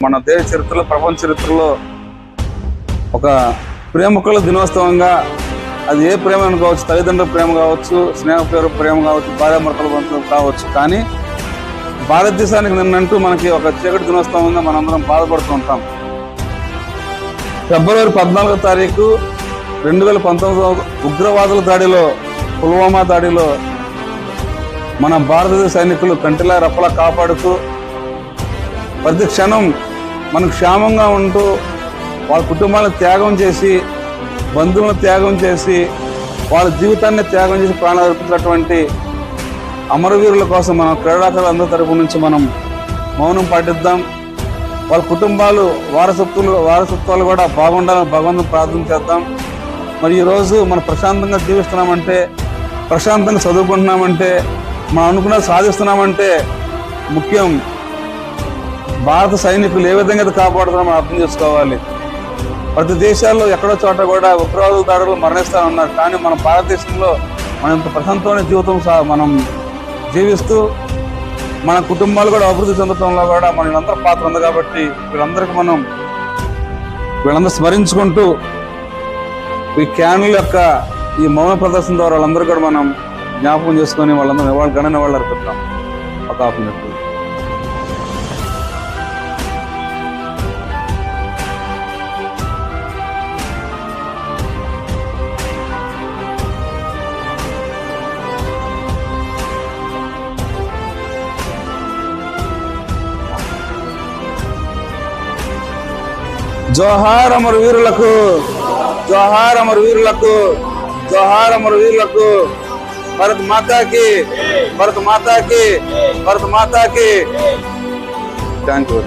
మన దేశ చరిత్రలో, ప్రపంచ చరిత్రలో ఒక ప్రేమికుల దినోత్సవంగా, అది ఏ ప్రేమ కావచ్చు, తల్లిదండ్రుల ప్రేమ కావచ్చు, స్నేహ ప్రేమ కావచ్చు, భార్యాభర్తల బంధువులు కావచ్చు, కానీ భారతదేశానికి నిన్నంటూ మనకి ఒక చీకటి దినోత్సవంగా మనందరం బాధపడుతూ ఉంటాం. ఫిబ్రవరి 14వ తారీఖు 2019 ఉగ్రవాదుల దాడిలో, పుల్వామా దాడిలో మన భారతదేశ సైనికులు కంటిలా రెప్పలా కాపాడుతూ ప్రతి క్షణం మనకు క్షేమంగా ఉంటూ వాళ్ళ కుటుంబాలను త్యాగం చేసి, బంధువులను త్యాగం చేసి, వాళ్ళ జీవితాన్ని త్యాగం చేసి ప్రాణాలు అర్పించినటువంటి అమరవీరుల కోసం మన క్రీడాకారులందరి తరపు నుంచి మనం మౌనం పాటిద్దాం. వాళ్ళ కుటుంబాలు వారసత్వాలు కూడా బాగుండాలని భగవంతుని ప్రార్థన చేద్దాం. మరి ఈరోజు మనం ప్రశాంతంగా జీవిస్తున్నామంటే, ప్రశాంతంగా చదువుకుంటున్నామంటే, మనం అనుకున్నది సాధిస్తున్నామంటే ముఖ్యం భారత సైనికులు ఏ విధంగా కాపాడుతున్నారో మనం అర్థం చేసుకోవాలి. ప్రతి దేశాల్లో ఎక్కడో చోట కూడా ఉగ్రవాదుల దాడులు మరణిస్తూ ఉన్నారు, కానీ మన భారతదేశంలో మన ఇంత ప్రశాంతమైన జీవితం మనం జీవిస్తూ మన కుటుంబాలు కూడా అభివృద్ధి చెందడంలో కూడా మన వీళ్ళందరూ పాత్ర ఉంది. కాబట్టి వీళ్ళందరూ స్మరించుకుంటూ ఈ క్యానుల యొక్క ఈ మౌన ప్రదర్శన ద్వారా వాళ్ళందరూ కూడా మనం జ్ఞాపకం చేసుకొని వాళ్ళందరూ గణ నివాళులు అర్పిద్దాం. ఒక హాఫ్ మినిట్. జోహార్ అమర వీరులకు, జోహార్ అమర వీరులకు, జోహార్ అమర వీరులకు. భారత్ మాతాకి, భారత్ మాతాకి, భారత్ మాతాకి. Thank you.